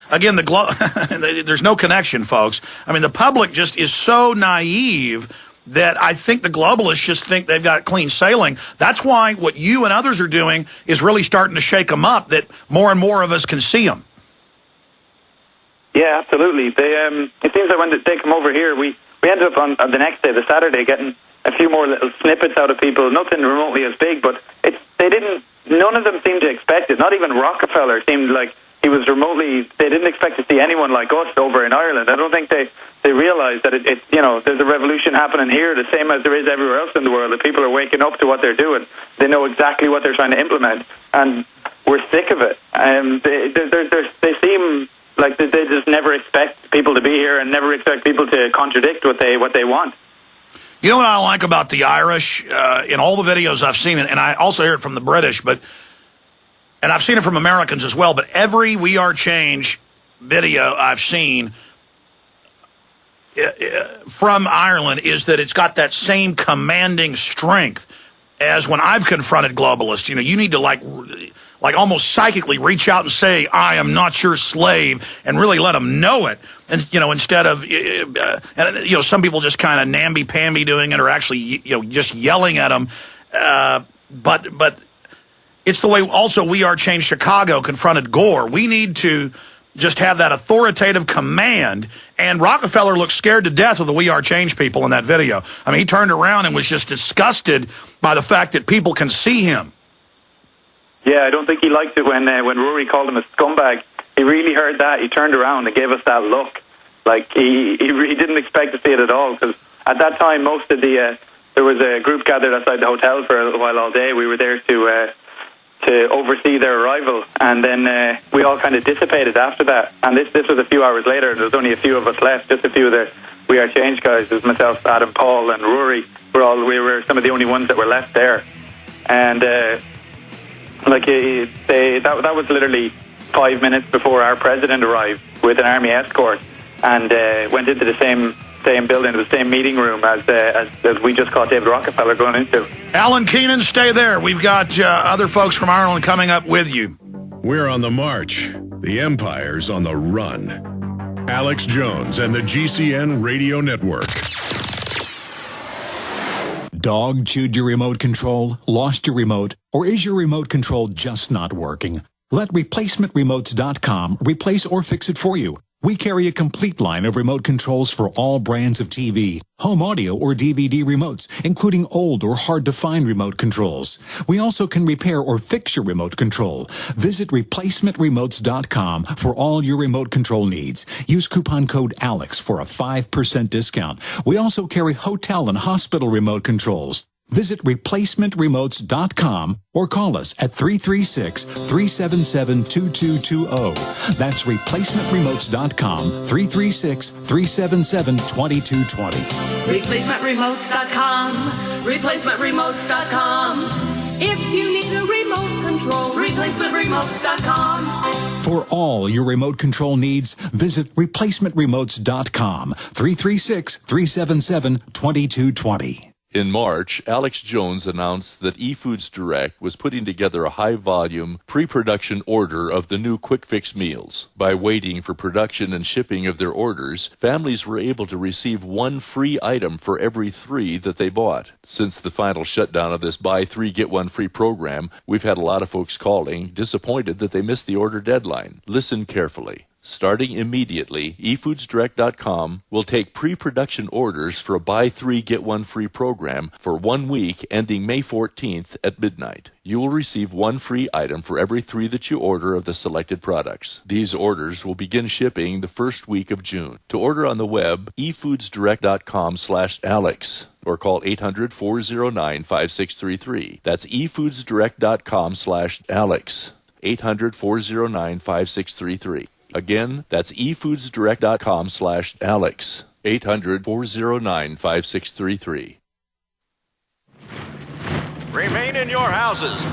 Again, there's no connection, folks. I mean, the public just is so naive that I think the globalists just think they've got clean sailing. That's why what you and others are doing is really starting to shake them up, that more and more of us can see them. Yeah, absolutely. It seems that when they come over here, we ended up on the next day, the Saturday, getting a few more little snippets out of people, nothing remotely as big, but none of them seemed to expect it. Not even Rockefeller seemed like he was remotely, they didn't expect to see anyone like us over in Ireland. I don't think they realized that there's a revolution happening here, the same as there is everywhere else in the world, that people are waking up to what they're doing. They know exactly what they're trying to implement, and we're sick of it. They seem like they just never expect people to be here and never expect people to contradict what they want. You know what I like about the Irish in all the videos I've seen, and I also hear it from the British, and I've seen it from Americans as well, but every We Are Change video I've seen from Ireland is that it's got that same commanding strength as when I've confronted globalists. You need to like almost psychically reach out and say, I am not your slave, and really let them know it. And, instead of, some people just kind of namby-pamby doing it, or actually, just yelling at them. But it's the way also We Are Change Chicago confronted Gore. We need to just have that authoritative command. And Rockefeller looked scared to death of the We Are Change people in that video. I mean, he turned around and was just disgusted by the fact that people can see him. Yeah, I don't think he liked it when Rory called him a scumbag. He really heard that. He turned around and gave us that look. Like, he didn't expect to see it at all, because at that time, there was a group gathered outside the hotel for a while all day. We were there to oversee their arrival, and then we all kind of dissipated after that. And this was a few hours later, and there was only a few of us left, just a few of the We Are Change guys. It was myself, Adam, Paul, and Rory. We were some of the only ones that were left there. And that was literally 5 minutes before our president arrived with an army escort, and went into the same building, the same meeting room as we just caught David Rockefeller going into. Alan Keenan, stay there. We've got other folks from Ireland coming up with you. We're on the march. The Empire's on the run. Alex Jones and the GCN Radio Network. Dog chewed your remote control, lost your remote, or is your remote control just not working? Let replacementremotes.com replace or fix it for you. We carry a complete line of remote controls for all brands of TV, home audio, or DVD remotes, including old or hard-to-find remote controls. We also can repair or fix your remote control. Visit replacementremotes.com for all your remote control needs. Use coupon code ALEX for a 5% discount. We also carry hotel and hospital remote controls. Visit replacementremotes.com or call us at 336-377-2220. That's replacementremotes.com, 336-377-2220. Replacementremotes.com, replacementremotes.com. If you need a remote control, replacementremotes.com. For all your remote control needs, visit replacementremotes.com, 336-377-2220. In March, Alex Jones announced that eFoods Direct was putting together a high-volume, pre-production order of the new Quick Fix meals. By waiting for production and shipping of their orders, families were able to receive one free item for every 3 that they bought. Since the final shutdown of this buy 3, get 1 free program, we've had a lot of folks calling, disappointed that they missed the order deadline. Listen carefully. Starting immediately, eFoodsDirect.com will take pre-production orders for a buy 3, get 1 free program for 1 week ending May 14th at midnight. You will receive 1 free item for every 3 that you order of the selected products. These orders will begin shipping the first week of June. To order on the web, eFoodsDirect.com/Alex or call 800-409-5633. That's eFoodsDirect.com/Alex, 800-409-5633. Again, that's eFoodsDirect.com/Alex, 800-409-5633. Remain in your houses.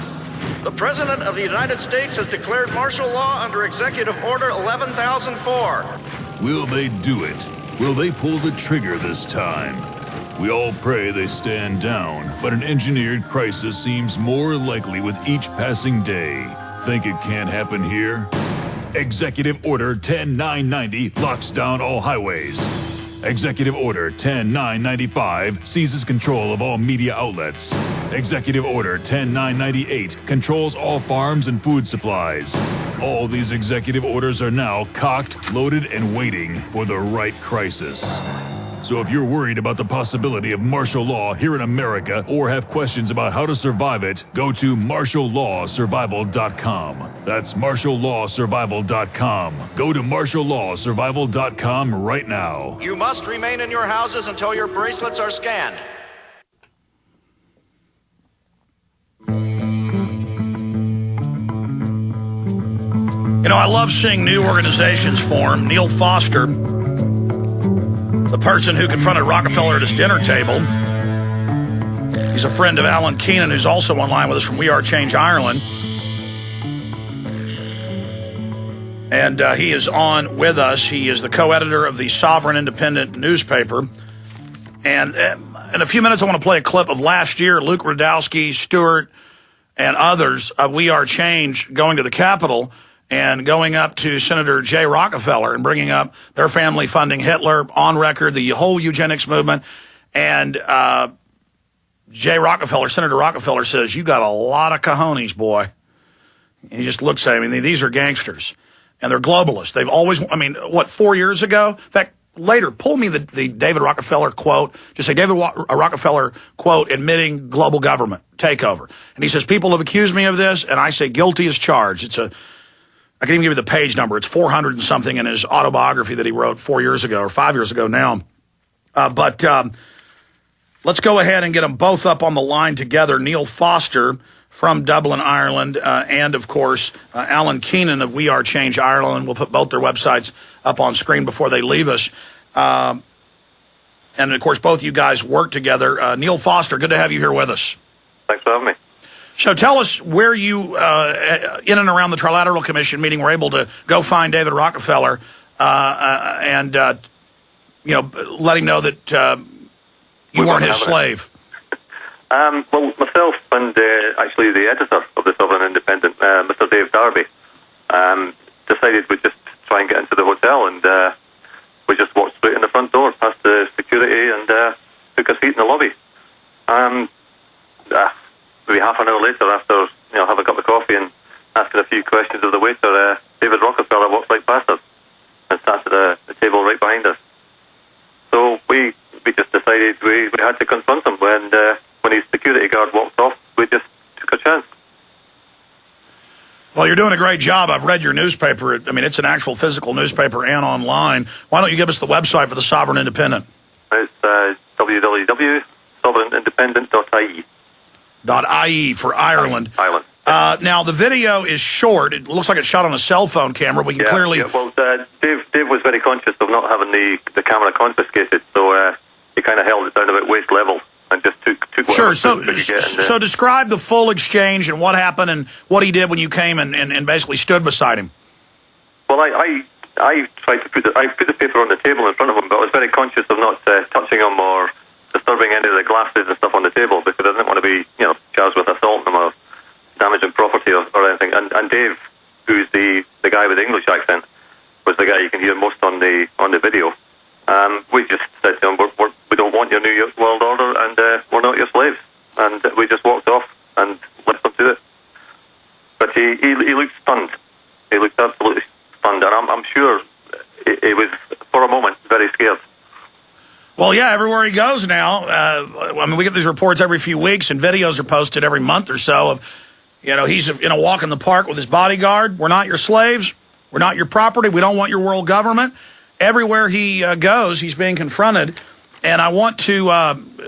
The President of the United States has declared martial law under Executive Order 11,004. Will they do it? Will they pull the trigger this time? We all pray they stand down, but an engineered crisis seems more likely with each passing day. Think it can't happen here? Executive Order 10990 locks down all highways. Executive Order 10995 seizes control of all media outlets. Executive Order 10998 controls all farms and food supplies. All these executive orders are now cocked, loaded, and waiting for the right crisis. So if you're worried about the possibility of martial law here in America or have questions about how to survive it, go to martiallawsurvival.com. That's martiallawsurvival.com. Go to martiallawsurvival.com right now. You must remain in your houses until your bracelets are scanned. You know, I love seeing new organizations form. Neil Foster, the person who confronted Rockefeller at his dinner table. He's a friend of Alan Keenan, who's also online with us from We Are Change Ireland. And he is on with us. He is the co-editor of the Sovereign Independent newspaper. And in a few minutes, I want to play a clip of last year, Luke Rudkowski, Stewart, and others of We Are Change going to the Capitol and going up to Senator Jay Rockefeller and bringing up their family funding Hitler, on record, the whole eugenics movement. And Jay Rockefeller, Senator Rockefeller, says, "You got a lot of cojones, boy." And he just looks at him. I mean, these are gangsters. And they're globalists. They've always, 4 years ago? In fact, later, pull me the David Rockefeller quote. Just say, David Rockefeller quote, admitting global government takeover. And he says, people have accused me of this, and I say guilty as charged. I can even give you the page number. It's 400 and something in his autobiography that he wrote 4 years ago, or 5 years ago now. But let's go ahead and get them both up on the line together. Neil Foster from Dublin, Ireland, and, of course, Alan Keenan of We Are Change Ireland. We'll put both their websites up on screen before they leave us. And, of course, both you guys work together. Neil Foster, good to have you here with us. Thanks for having me. So tell us where you, in and around the Trilateral Commission meeting, were able to go find David Rockefeller and let him know that you weren't his slave. Well, myself and actually the editor of the Sovereign Independent, Mr. Dave Darby, decided we'd just try and get into the hotel, and we just walked straight in the front door, past the security, and took a seat in the lobby. Maybe half an hour later, after having a cup of coffee and asking a few questions of the waiter, David Rockefeller walked right past us and sat at the table right behind us. So we just decided we had to confront him. When his security guard walked off, we just took a chance. Well, you're doing a great job. I've read your newspaper. It's an actual physical newspaper and online. Why don't you give us the website for the Sovereign Independent? It's www.sovereignindependent.ie. .ie for Ireland. Ireland. Now, the video is short. It looks like it's shot on a cell phone camera. We can clearly... Yeah, well, Dave was very conscious of not having the camera confiscated, so he kind of held it down about waist level and just took whatever Sure, so describe the full exchange and what happened and what he did when you came and basically stood beside him. Well, I tried to put the paper on the table in front of him, but I was very conscious of not touching him or disturbing any of the glasses and stuff on the table because I didn't want to be, charged with assaulting him or damaging property or anything. And Dave, who's the guy with the English accent, was the guy you can hear most on the video. We just said to him, we don't want your New World Order, and we're not your slaves. And we just walked off and left him to it. But he looked stunned. He looked absolutely stunned, and I'm sure he was, for a moment, very scared. Well, yeah, everywhere he goes now. We get these reports every few weeks, and videos are posted every month or so of, he's in a walk in the park with his bodyguard. We're not your slaves. We're not your property. We don't want your world government. Everywhere he goes, he's being confronted. And I want to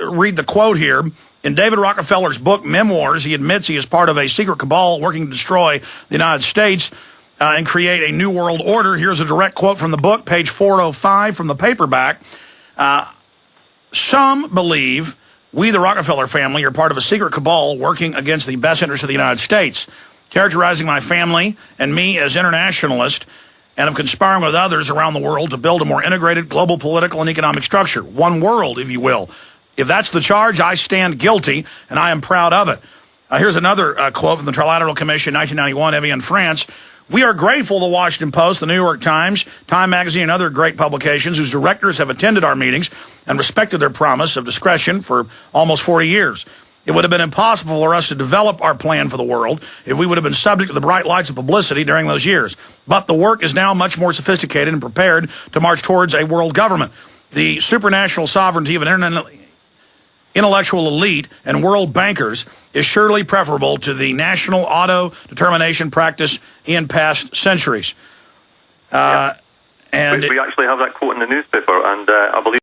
read the quote here. In David Rockefeller's book, Memoirs, he admits he is part of a secret cabal working to destroy the United States and create a new world order. Here's a direct quote from the book, page 405 from the paperback. Some believe we, the Rockefeller family, are part of a secret cabal working against the best interests of the United States, characterizing my family and me as internationalist and of conspiring with others around the world to build a more integrated global political and economic structure. One world, if you will. If that's the charge, I stand guilty, and I am proud of it. Here's another quote from the Trilateral Commission, 1991, Evian, France. We are grateful to the Washington Post, the New York Times, Time Magazine, and other great publications whose directors have attended our meetings and respected their promise of discretion for almost 40 years. It would have been impossible for us to develop our plan for the world if we would have been subject to the bright lights of publicity during those years. But the work is now much more sophisticated and prepared to march towards a world government. The supranational sovereignty of an intellectual elite and world bankers is surely preferable to the national auto-determination practice in past centuries. And we actually have that quote in the newspaper, and I believe